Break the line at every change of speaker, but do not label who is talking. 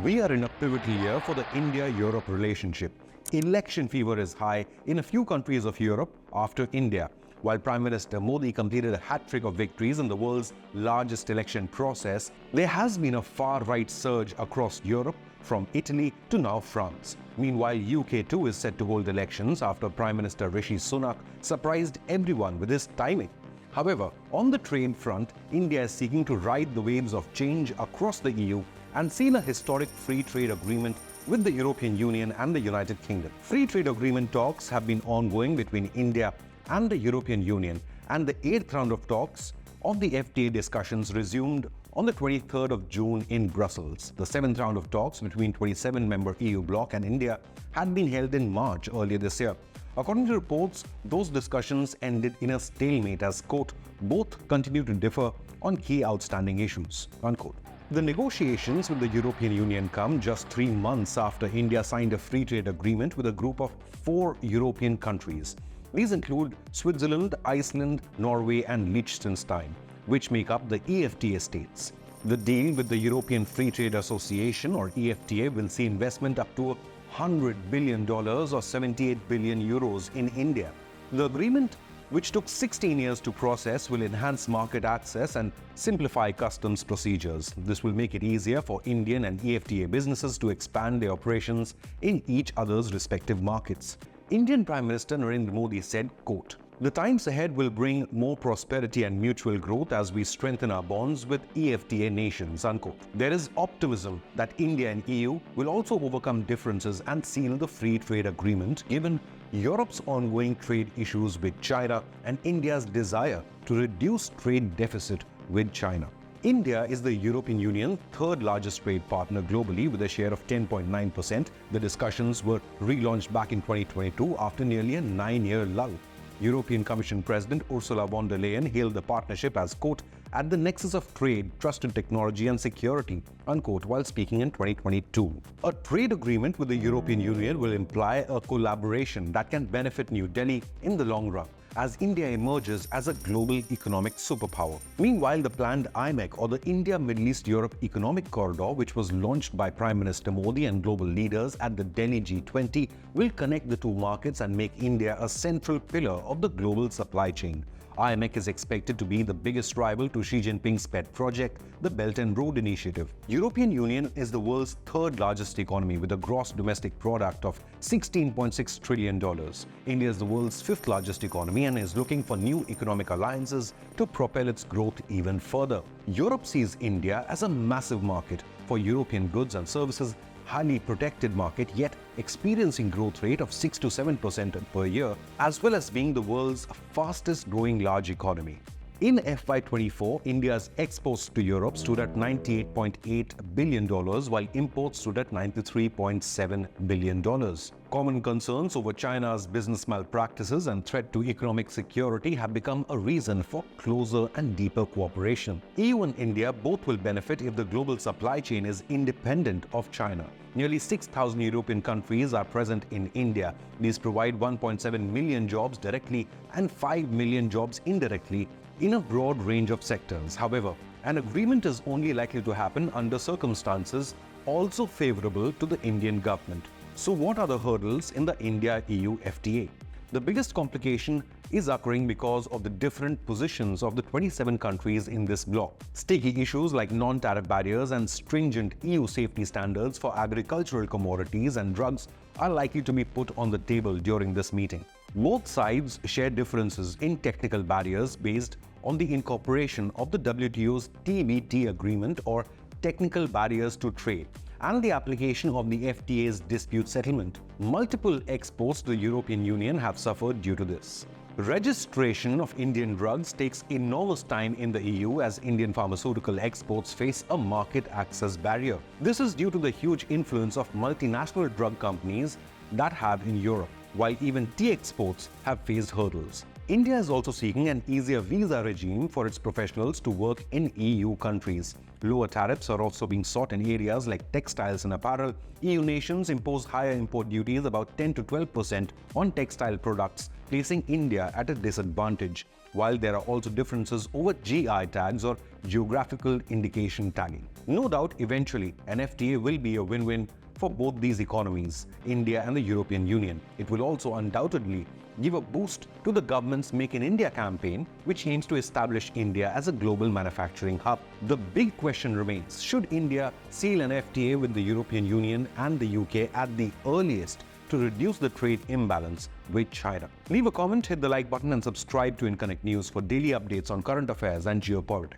We are in a pivotal year for the India-Europe relationship. Election fever is high in a few countries of Europe after India. While Prime Minister Modi completed a hat-trick of victories in the world's largest election process, there has been a far-right surge across Europe, from Italy to now France. Meanwhile, UK too is set to hold elections after Prime Minister Rishi Sunak surprised everyone with his timing. However, on the trade front, India is seeking to ride the waves of change across the EU and seal a historic free trade agreement with the European Union and the United Kingdom. Free trade agreement talks have been ongoing between India and the European Union, and the 8th round of talks of the FTA discussions resumed on the 23rd of June in Brussels. The 7th round of talks between 27-member EU bloc and India had been held in March earlier this year. According to reports, those discussions ended in a stalemate as, quote, both continue to differ on key outstanding issues, unquote. The negotiations with the European Union come just 3 months after India signed a free trade agreement with a group of 4 European countries. These include Switzerland, Iceland, Norway and Liechtenstein, which make up the EFTA states. The deal with the European Free Trade Association, or EFTA, will see investment up to $100 billion or 78 billion euros in India. The agreement, which took 16 years to process, will enhance market access and simplify customs procedures. This will make it easier for Indian and EFTA businesses to expand their operations in each other's respective markets. Indian Prime Minister Narendra Modi said, quote, "The times ahead will bring more prosperity and mutual growth as we strengthen our bonds with EFTA nations," unquote. There is optimism that India and EU will also overcome differences and seal the free trade agreement, given Europe's ongoing trade issues with China and India's desire to reduce trade deficit with China. India is the European Union's third largest trade partner globally with a share of 10.9%. The discussions were relaunched back in 2022 after nearly a 9-year lull. European Commission President Ursula von der Leyen hailed the partnership as, quote, "at the nexus of trade, trusted technology and security," unquote, while speaking in 2022. A trade agreement with the European Union will imply a collaboration that can benefit New Delhi in the long run, as India emerges as a global economic superpower. Meanwhile, the planned IMEC, or the India-Middle East-Europe Economic Corridor, which was launched by Prime Minister Modi and global leaders at the Delhi G20, will connect the two markets and make India a central pillar of the global supply chain. IMEC is expected to be the biggest rival to Xi Jinping's pet project, the Belt and Road Initiative. European Union is the world's third largest economy with a gross domestic product of $16.6 trillion. India is the world's fifth largest economy and is looking for new economic alliances to propel its growth even further. Europe sees India as a massive market for European goods and services, highly protected market, yet experiencing growth rate of 6 to 7% per year, as well as being the world's fastest growing large economy. In FY24, India's exports to Europe stood at $98.8 billion, while imports stood at $93.7 billion. Common concerns over China's business malpractices and threat to economic security have become a reason for closer and deeper cooperation. EU and India both will benefit if the global supply chain is independent of China. Nearly 6,000 European countries are present in India. These provide 1.7 million jobs directly and 5 million jobs indirectly in a broad range of sectors. However, an agreement is only likely to happen under circumstances also favorable to the Indian government. So what are the hurdles in the India EU FTA? The biggest complication is occurring because of the different positions of the 27 countries in this bloc. Sticky issues like non-tariff barriers and stringent EU safety standards for agricultural commodities and drugs are likely to be put on the table during this meeting. Both sides share differences in technical barriers based on the incorporation of the WTO's TBT agreement, or technical barriers to trade, and the application of the FTA's dispute settlement. Multiple exports to the European Union have suffered due to this. Registration of Indian drugs takes enormous time in the EU as Indian pharmaceutical exports face a market access barrier. This is due to the huge influence of multinational drug companies that have in Europe, while even tea exports have faced hurdles. India is also seeking an easier visa regime for its professionals to work in EU countries. Lower tariffs are also being sought in areas like textiles and apparel. EU nations impose higher import duties, about 10 to 12% on textile products, placing India at a disadvantage. while there are also differences over GI tags or geographical indication tagging. No doubt, eventually, an FTA will be a win-win for both these economies, India and the European Union. It will also undoubtedly give a boost to the government's Make in India campaign, which aims to establish India as a global manufacturing hub. The big question remains, should India seal an FTA with the European Union and the UK at the earliest to reduce the trade imbalance with China? Leave a comment, hit the like button and subscribe to Inconnect News for daily updates on current affairs and geopolitics.